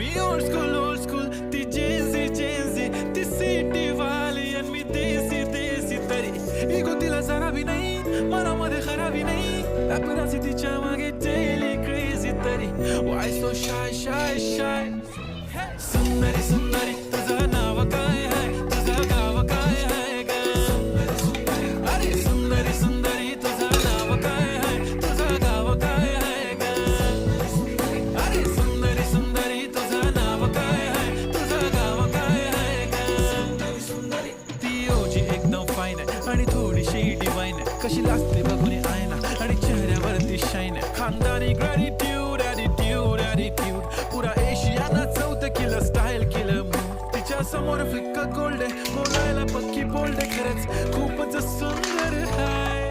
मी old school ती Gen Z ती city वाली आणि मी देसी तरी इगो तिला जरा भी नाही मनामध्ये खराबी नाही अपराधी तिच्या मागे डेली क्रेझी तरी वाय सो शाय सुंदरी तुझं नाव काय आहे तुझं गाव काय आहे ग अरे सुंदरी तुझं नाव काय आहे तुझं गाव काय आहे ग अरे सुंदरी तुझं नाव काय आहे तुझं गाव काय आहे ग ती ओजी एकदम फाईन आहे आणि थोडीशी डिवाईन आहे कशी लागते बघून आयना आणि चेहऱ्यावरती शाईन आहे खानदानी ग्रॅटिट्यूड ॲटिट्यूड पुरा एशियाना चौथं किलं स्टाईल केलं तिच्या समोर फिक्का गोल्ड आहे बोलायला पक्की बोल्ड आहे खरंच खूपच सुंदर आहे